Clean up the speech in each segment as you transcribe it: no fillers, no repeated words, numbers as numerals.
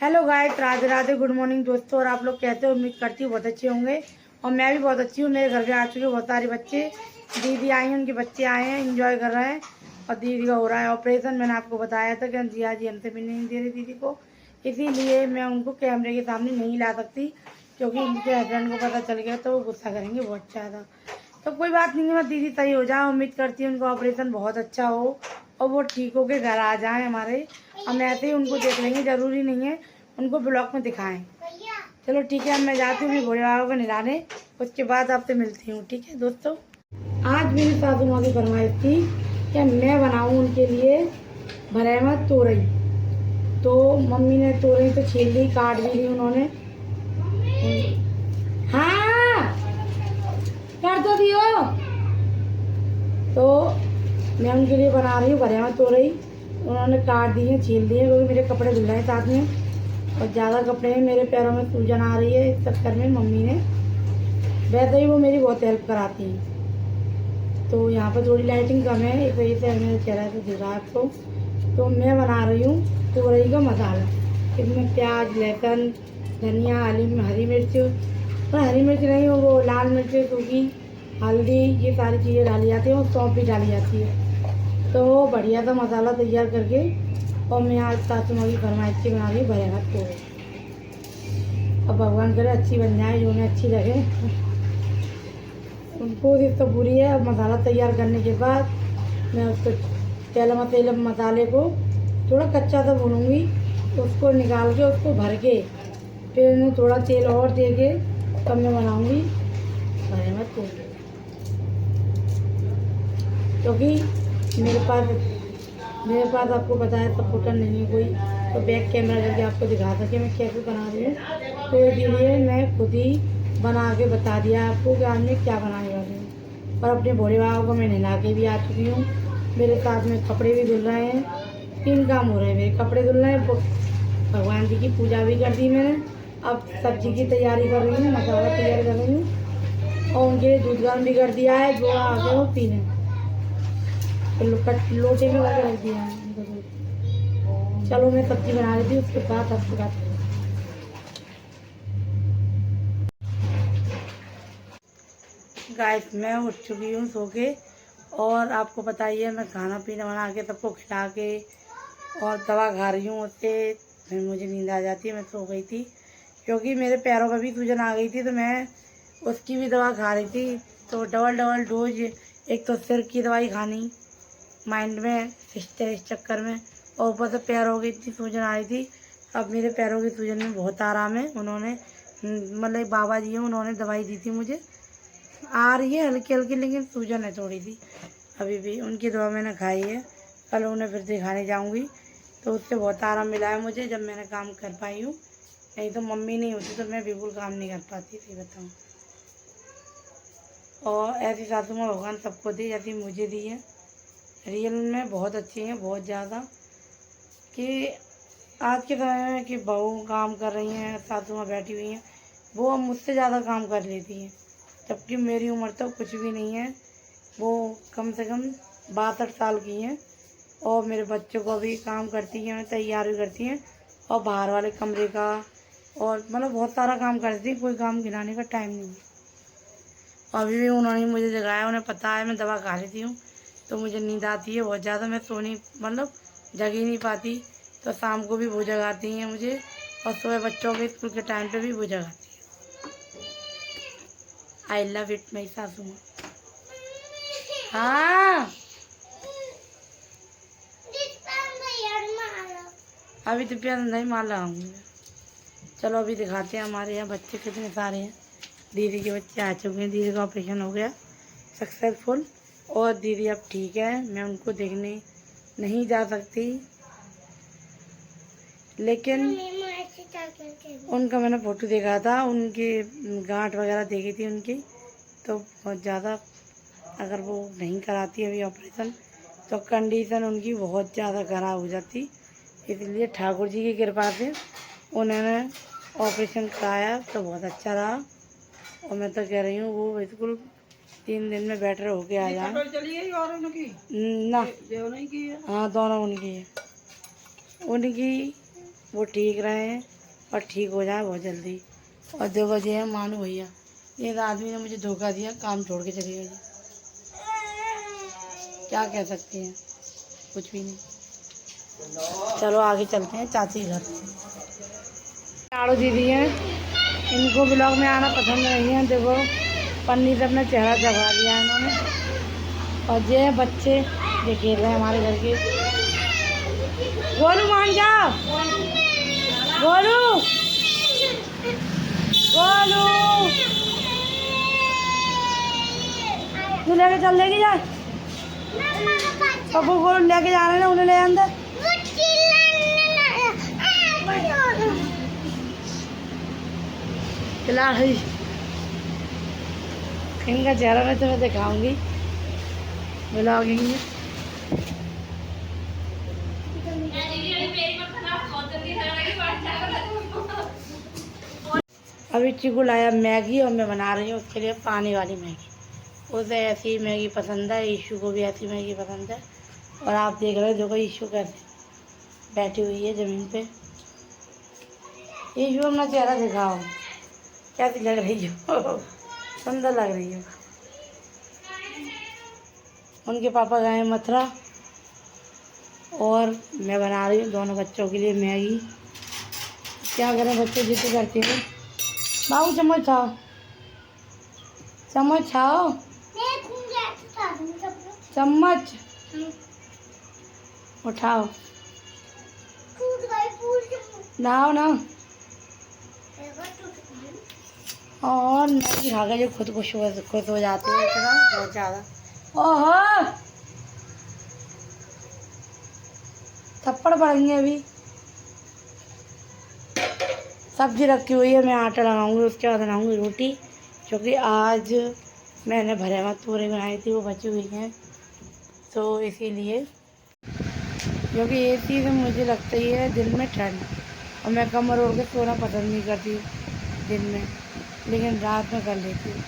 Hello guys, Radhe Radhe, good morning दोस्तों। और आप लोग कहते हो, उम्मीद करती हूँ बहुत अच्छे होंगे। और मैं भी बहुत अच्छी हूँ। मेरे घर पे आ चुके बहुत सारे बच्चे, दीदी आई हैं, उनके बच्चे आए हैं, एंजॉय कर रहे हैं। और दीदी का हो रहा है ऑपरेशन। मैंने आपको बताया था कि जिया जी हमसे मिलने नहीं दे रही दीदी को, इसीलिए मैं उनको कैमरे के सामने नहीं ला सकती, क्योंकि उनके हस्बैंड को पता चल गया तो वो गुस्सा करेंगे बहुत ज़्यादा। तो कोई बात नहीं है, दीदी सही हो जाए। उम्मीद करती हूँ उनका ऑपरेशन बहुत अच्छा हो और वो ठीक होके घर आ जाएं हमारे। हम ऐसे ही उनको देख लेंगे, ज़रूरी नहीं है उनको ब्लॉग में दिखाएं। चलो ठीक है, अब मैं जाती हूँ भोले बाबा को नहलाने, उसके बाद आपसे मिलती हूँ। ठीक है दोस्तों, आज मेरी सासू माँ की फरमाइश थी कि मैं बनाऊँ उनके लिए भरेवा तोरई। तो मम्मी ने तोरई तो छील ली, काट भी ली उन्होंने। हाँ, कर तो दियो। तो मैं उनके लिए बना रही हूँ भरेवा तोरई। उन्होंने काट दिए, छील दिए, क्योंकि मेरे कपड़े धुल रहे हैं साथ में और ज़्यादा कपड़े हैं। मेरे पैरों में सूजन आ रही है, इस चक्कर में मम्मी ने, वैसे ही वो मेरी बहुत हेल्प कराती हैं। तो यहाँ पर थोड़ी लाइटिंग कम है, इस वजह से मेरे चेहरा से दिख रहा है आपको। तो मैं बना रही हूँ तोरई का मसाला। इसमें प्याज, लहसुन, धनिया, हरी मिर्च, पर हरी मिर्च नहीं, वो लाल मिर्च सूखी, हल्दी, ये सारी चीज़ें डाली जाती हैं और सौंफ भी डाली जाती है। तो बढ़िया सा मसाला तैयार करके और मैं आज सासू माँ की फरमाइश की बना रही हूँ भरेवा तोरई। अब भगवान करे अच्छी बन जाए, जो उन्हें अच्छी लगे। कोशिश तो पूरी है। अब मसाला तैयार करने के बाद मैं उसको तेल मसाले को थोड़ा कच्चा सा भूनूंगी, उसको निकाल के उसको भर के फिर मैं थोड़ा तेल और दे के तब मैं बनाऊंगी भरेवा तोरई। क्योंकि मेरे पास आपको पता है सपोर्टर नहीं है कोई, तो बैक कैमरा करके आपको दिखा सके मैं कैसे बना रही हूँ। तो इसलिए मैं खुद ही बना के बता दिया आपको कि आज मैं क्या बनाने वाली हूँ। और अपने भोले बाबा को मैं नहला के भी आ चुकी हूँ। मेरे साथ में कपड़े भी धुल रहे हैं, 3 काम हो रहे हैं। मेरे कपड़े धुल रहे हैं, भगवान जी की पूजा भी कर दी मैंने। अब सब्जी की तैयारी कर रही हूँ, मसाला तैयार कर रही हूँ और उनके लिए दूध गर्म भी कर दिया है, जो आ गए वो पीने। तो लोटे में लगा रख दिया है उनको दूध। चलो मैं सब्जी बना लेती हूँ, उसके बाद आपसे बात करूँ। गाइस, मैं उठ चुकी हूँ सो के, और आपको बताइए मैं खाना पीना बना के सबको खिला के और दवा खा रही हूँ। उससे फिर मुझे नींद आ जाती है। मैं सो गई थी क्योंकि मेरे पैरों में भी सूजन आ गई थी, तो मैं उसकी भी दवा खा रही थी। तो डबल डबल डोज, एक तो सिर की दवाई खानी माइंड में इस चक्कर में, और ऊपर से पैरों की इतनी सूजन आ रही थी। अब मेरे पैरों की सूजन में बहुत आराम है। उन्होंने मतलब एक बाबा जी हैं, उन्होंने दवाई दी थी मुझे, आ रही है हल्की हल्की, लेकिन सूजन है थोड़ी सी अभी भी। उनकी दवा मैंने खाई है, कल उन्हें फिर दिखाने जाऊंगी, तो उससे बहुत आराम मिला है मुझे जब मैंने काम कर पाई हूँ। नहीं तो मम्मी नहीं होती तो मैं बिल्कुल काम नहीं कर पाती थी, बताऊँ। और ऐसी सासू माँ भगवान सबको दी जैसी मुझे दी है। रियल में बहुत अच्छी हैं, बहुत ज़्यादा। कि आज के समय में कि बहू काम कर रही हैं, सासू माँ बैठी हुई हैं, वो अब मुझसे ज़्यादा काम कर लेती हैं, जबकि मेरी उम्र तो कुछ भी नहीं है। वो कम से कम 62 साल की हैं और मेरे बच्चों को भी काम करती हैं, तैयार भी करती हैं और बाहर वाले कमरे का और मतलब बहुत सारा काम करती हैं। कोई काम गिनाने का टाइम नहीं है। अभी भी उन्होंने मुझे जगाया, उन्हें पता है मैं दवा खा लेती हूँ तो मुझे नींद आती है बहुत ज़्यादा। मैं सो नहीं, मतलब जग ही नहीं पाती। तो शाम को भी वो जगाती हैं मुझे और सुबह बच्चों के स्कूल के टाइम पे भी वो जगाती है। आई लव इट मेरी सासू माँ। हाँ, अभी तो प्यार नहीं मार लगाऊंगी। चलो अभी दिखाते हैं हमारे यहाँ बच्चे कितने सारे हैं। दीदी के बच्चे आ चुके हैं, दीदी का ऑपरेशन हो गया सक्सेसफुल और दीदी अब ठीक है। मैं उनको देखने नहीं जा सकती, लेकिन उनका मैंने फ़ोटो देखा था, उनकी गांठ वगैरह देखी थी उनकी, तो बहुत ज़्यादा, अगर वो नहीं कराती अभी ऑपरेशन तो कंडीशन उनकी बहुत ज़्यादा ख़राब हो जाती। इसलिए ठाकुर जी की कृपा से उन्होंने ऑपरेशन कराया तो बहुत अच्छा रहा। और मैं तो कह रही हूँ वो बिल्कुल 3 दिन में बेटर होके आ जाए। ना, हाँ दोनों उनकी है। उनकी वो ठीक रहे और ठीक हो जाए बहुत जल्दी। और देखो ये है मानू भैया, ये आदमी ने मुझे धोखा दिया, काम छोड़ के चली गई। क्या कह सकते हैं, कुछ भी नहीं। चलो आगे चलते हैं चाची घर। लाड़ू दीदी हैं, इनको ब्लॉग में आना पसंद नहीं है। देखो पन्नी से अपना चेहरा दबा लिया है इन्होंने। और ये बच्चे ये खेल रहे हैं हमारे घर के। गोलू मान जाओ, गोलू गोलू तू लेके चल, लेके जा सबको, गोलू लेके जा रहे हैं उन्हें ले अंदर। फिलहाल इनका चेहरा मैं तुम्हें दिखाऊंगी ब्लॉगिंग में। अभी चिकू लाया मैगी और मैं बना रही हूँ उसके लिए पानी वाली मैगी। उसे ऐसी मैगी पसंद है, ईशू को भी ऐसी मैगी पसंद है। और आप देख रहे हो देखो ईशू कैसे बैठी हुई है ज़मीन पे। ईशू अपना चेहरा दिखाओ, कैसी लग रही हो? सुंदर लग रही है। उनके पापा गए मथुरा और मैं बना रही हूँ दोनों बच्चों के लिए मैगी। क्या करें, बच्चे जिद करते हैं। बाबू चम्मच खाओ, चम्मच खाओ, चम्मच उठाओ, लाओ ना। और मैगी खा कर जो खुद खुश हो जाती है इतना बहुत ज़्यादा। ओहो थप्पड़ पड़ेंगे अभी। सब्जी रखी हुई है, मैं आटा लगाऊंगी, उसके बाद बनाऊंगी रोटी। क्योंकि आज मैंने भरे हुआ तूरी बनाई थी, वो बची हुई हैं, तो इसीलिए। क्योंकि ये चीज़ मुझे लगता ही है दिन में ठंड, और मैं कमर ओढ़ के सोना पसंद नहीं करती दिन में, लेकिन रात में कर लेती हूँ।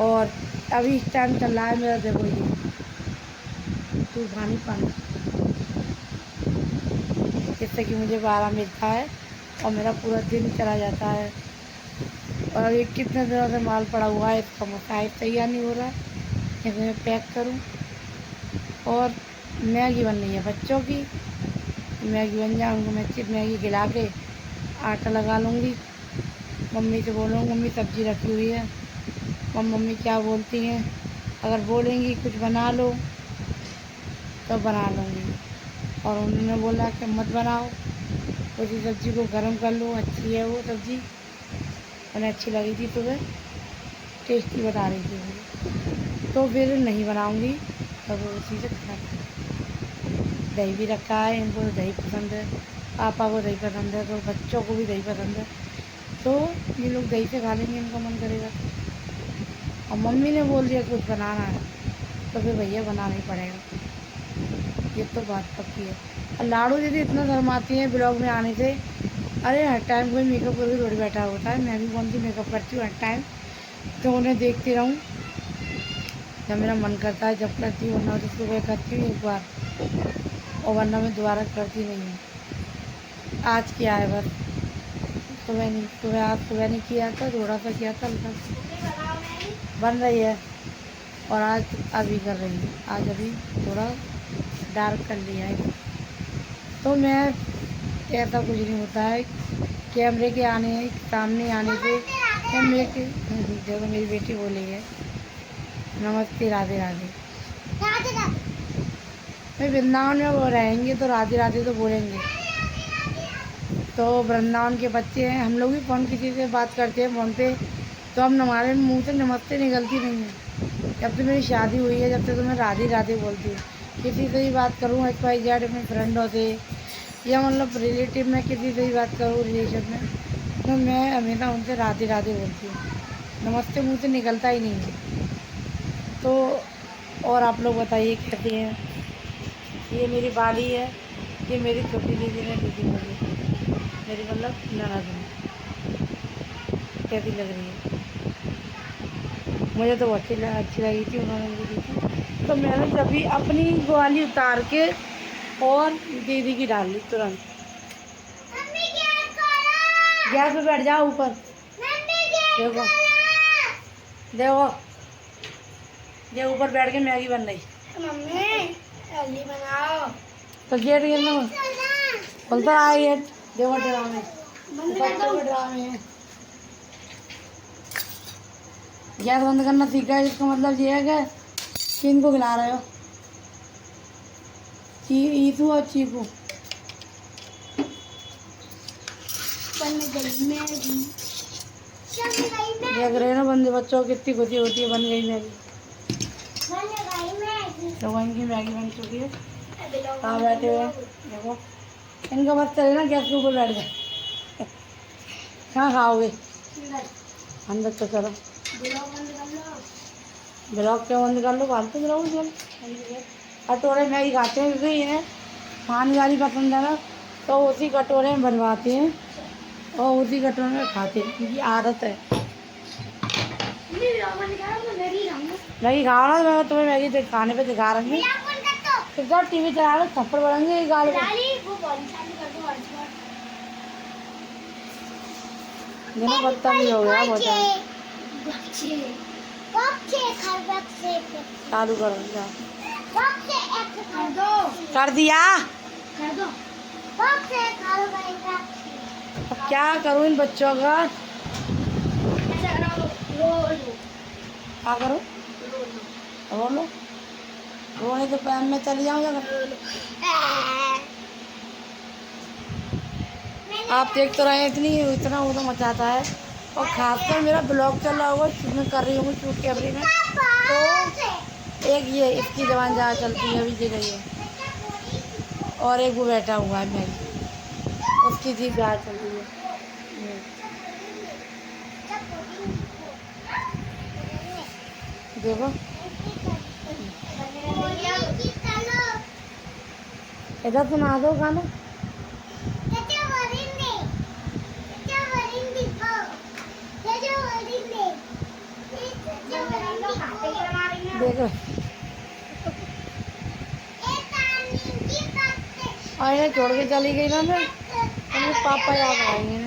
और अभी इस टाइम चल रहा है मेरा, देखो ये तूफानी पानी, जिससे कि मुझे आराम मिलता है और मेरा पूरा दिन चला जाता है। और ये कितने दिनों से माल पड़ा हुआ है, इसका मसाइल तैयार नहीं हो रहा है, इसे मैं पैक करूं। और मैगी बन रही है बच्चों की, मैगी बन जाए उनको मैं सिर्फ मैगी खिला के आटा लगा लूँगी। मम्मी से बोलूँगी मम्मी सब्ज़ी रखी हुई है, और मम्मी क्या बोलती हैं, अगर बोलेंगी कुछ बना लो तो बना लूँगी। और उन्होंने बोला कि मत बनाओ, उसी सब्ज़ी को गर्म कर लो, अच्छी है वो सब्ज़ी, उन्हें अच्छी लगी थी, सुबह टेस्टी बता रही थी मुझे, तो फिर नहीं बनाऊँगी। तब उसी से खा, दही भी रखा है, इनको दही पसंद है, पापा को दही पसंद है, तो बच्चों को भी दही पसंद है, तो ये लोग दही से खा लेंगे, इनका मन करेगा। और मम्मी ने बोल दिया कुछ बनाना है तो फिर भैया बनाना ही पड़ेगा, ये तो बात पक्की है। और लाड़ू दीदी इतना शर्माती हैं ब्लॉग में आने से। अरे हर टाइम कोई मेकअप करके थोड़ी बैठा होता है, मैं भी कौन सी मेकअप करती हूँ हर टाइम, तो उन्हें देखती रहूँ जब मेरा मन करता है, जब करती हूँ, वरना तो सुबह करती हूँ एक बार, और वरना मैं दोबारा करती नहीं हूँ। आज किया है बस, सुबह नहीं, आज सुबह नहीं किया था, थोड़ा सा किया था, बन रही है। और आज अभी कर रही हूँ, आज अभी थोड़ा डार्क कर लिया है। तो मैं ऐसा कुछ नहीं होता है कैमरे के आने सामने आने से। देखो मेरी बेटी बोली है नमस्ते राधे राधे। मैं वृंदावन में वो रहेंगे तो राधे राधे तो बोलेंगे। तो वृंदावन के बच्चे हैं, हम लोग भी फ़ोन किसी से बात करते हैं फ़ोन पे, तो हम हमारे मुंह से नमस्ते निकलती नहीं है। जब से मेरी शादी हुई है, जब से तो मैं राधे राधे बोलती हूँ। किसी से भी बात करूँ XYZ अपने फ्रेंडों से, या मतलब रिलेटिव में किसी से भी बात करूँ रिलेशन में, तो मैं हमेशा उनसे राधे राधे बोलती हूँ, नमस्ते मुँह से निकलता ही नहीं है। तो और आप लोग बताइए कैसे हैं। ये मेरी बाली है, ये मेरी छोटी दीदी ने दीदी बोली, मेरी मतलब ननद है। कैसी लग रही है, मुझे तो अच्छी लगी थी, उन्होंने मुझे दी थी, तो मैंने जब अपनी ग्वाली उतार के और दीदी की डाल ली तुरंत। गैस पे बैठ जाओ ऊपर। देखो देखो, ये ऊपर बैठ के मैगी बन रही। मम्मी जल्दी बनाओ। तो गेट ये ना खुलता है गेट। देखो ड्रामे, बच्चों के ड्रामे हैं। गैस बंद करना सीखा है, इसका मतलब ये है कि इनको खिला रहे हो। ईसू और चीकू देख रहे हैं ना बंदे, बच्चों को कितनी खुशी होती है, बन गई मैगी। तो इनकी मैगी बन चुकी है। कहाँ बैठे हुए हैं देखो, इनका बस चले ना गैस के ऊपर बैठ गए। कहाँ खाओगे अंदर? तो चलो ब्लॉक क्या बंद कर लो, फालतू ब्लॉक चलो। कटोरे मैगी खाते हैं क्योंकि इन्हें पानी वाली पसंद है ना, तो उसी कटोरे में बनवाते हैं और उसी कटोरे में खाते हैं, क्योंकि आदत है। मैगी खाओ ना, मैं तुम्हें मैगी खाने पे दिखा रही हूँ। फिर जब टीवी चला लो थप्पड़ पड़ेंगे गाल पे। देखो बदतमीज हो गया बहुत ज़्यादा। चालू करो जाओ। कर दिया। अब क्या करूँ इन बच्चों का? क्या करो? रो लो, रोने तो पैर में चली जाओ। आप देख तो रहे हैं इतना वो तो मचाता है। और खासकर मेरा ब्लॉग चल रहा होगा, मैं कर रही हूँ शूट कैमरे में, तो एक ये इसकी जवान जहाँ चलती है अभी जी गई है, और एक वो बैठा हुआ है मैगी, उसकी जीप जहाँ चल रही है। देखो इधर सुना दो गाना। देखो और इन्हें छोड़ के चली गई ना मैं, पापा याद आएंगे।